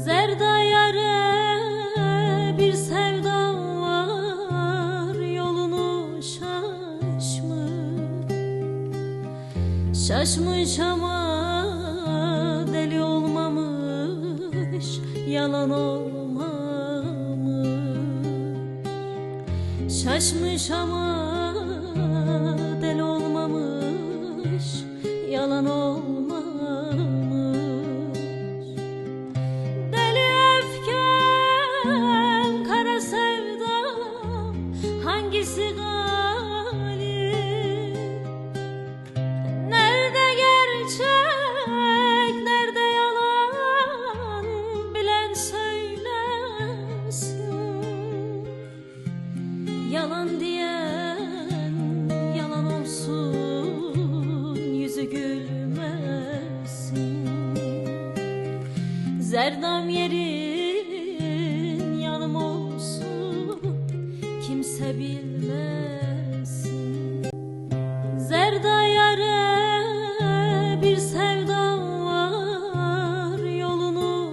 Zerda yare bir sevda var, yolunu şaşmış ama deli olmamış, yalan olmamış. Şaşmış ama deli olmamış, yalan olmamış. Deli öfkem, kara sevdam, hangisi galip? Nerede gerçek, nerede yalan, bilen söylesin. Yalan diyen yalan olsun, yüzü gülmesin. Zerdam yerin yanım olsun, kimse bilmesin. Zerda yare bir sevda var, yolunu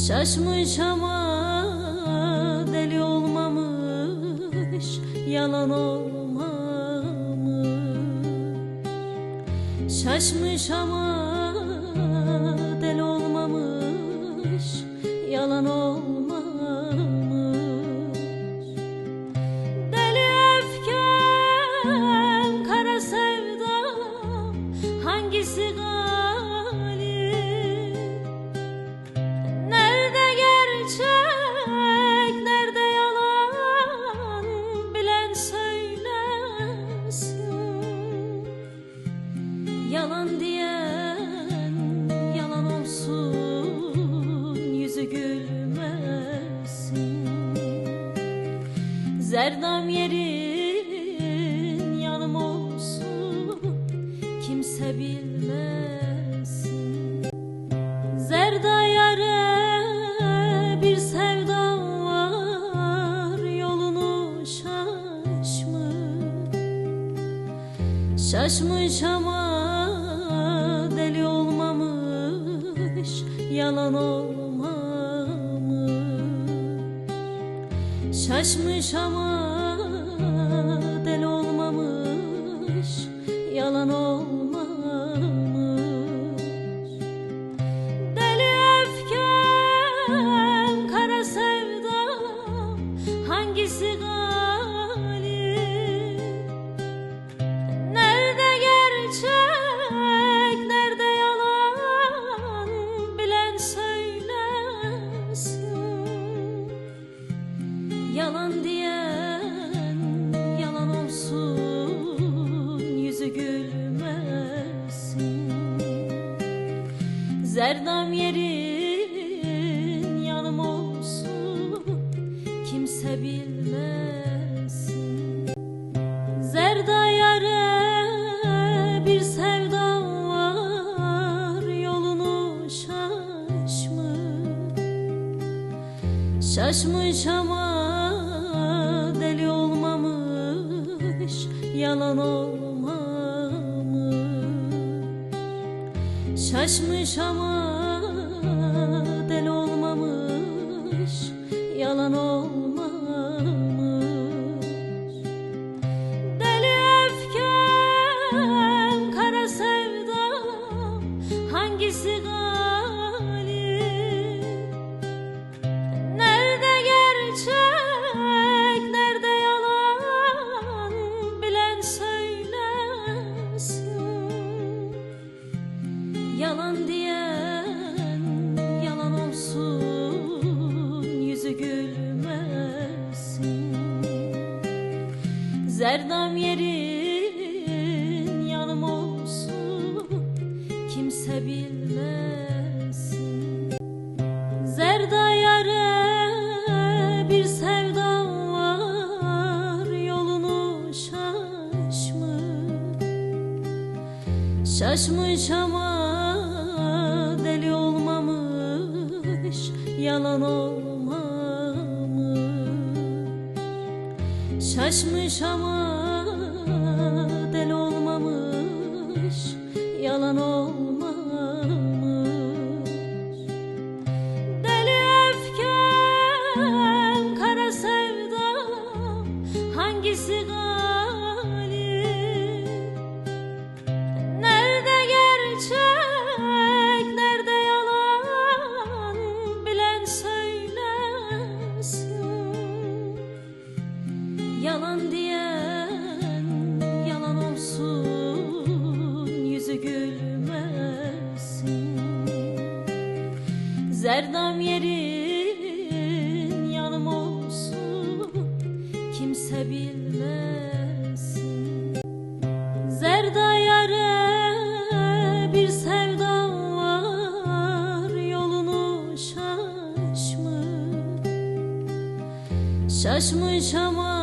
şaşmış ama deli olmamış, yalan olmamış. Şaşmış ama deli olmamış, yalan olmamış. Deli öfkem, kara sevdam, hangisi galip? Nerede gerçek, nerede yalan, bilen söylesin. Yalan diyen yalan olsun, yüzü gülmesin. Zerdam yerin yanım olsun, kimse bilmesin. Zerda yare bir sevda var, yolunu şaşmış ama deli olmamış, yalan olmamış. Şaşmış ama deli olmamış, yalan olmamış. Deli öfkem, kara sevdam, hangisi galip? Nerede gerçek, nerede yalan, bilen söylesin. Yalan diyen yalan olsun, yüzü gülmesin. Zerdam yerin yanım olsun, kimse bilmesin. Zerda yare bir sevda var, yolunu şaşmış ama deli olmamış, yalan olmamış. Şaşmış ama deli olmamış, yalan olmamış. Deli öfkem, kara sevdam, hangisi galip? Nerede gerçek, nerede yalan, bilen söylesin. Yalan diyen yalan olsun, yüzü gülmesin. Zerdam yerin yanım olsun, kimse bilmesin. Zerda yare bir sevda var, yolunu şaşmış ama deli olmamış, yalan olmamış. Şaşmış ama deli olmamış, yalan olmamış. Deli öfkem, kara sevdam, hangisi galip? Nerede gerçek, nerede yalan, bilen söylesin. Yalan diyen yalan olsun, yüzü gülmesin. Zerdam yerin yanım olsun, kimse bilmesin. Zerda yare bir sevdam var, yolunu şaşmış. Şaşmış ama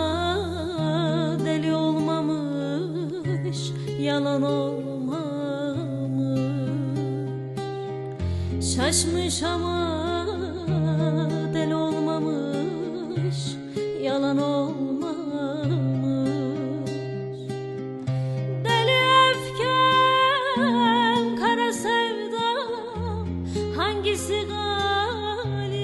deli olmamış, yalan olmamış. Şaşmış ama deli olmamış, yalan olmamış. Deli öfkem, kara sevdam, hangisi galip?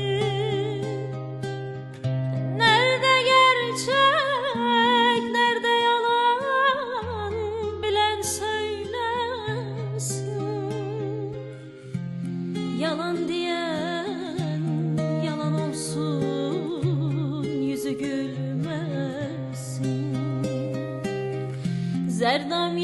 Nerede gerçek, nerede yalan, bilen söylesin. Yalan diyen yalan olsun, yüzü gülmesin. Zerdam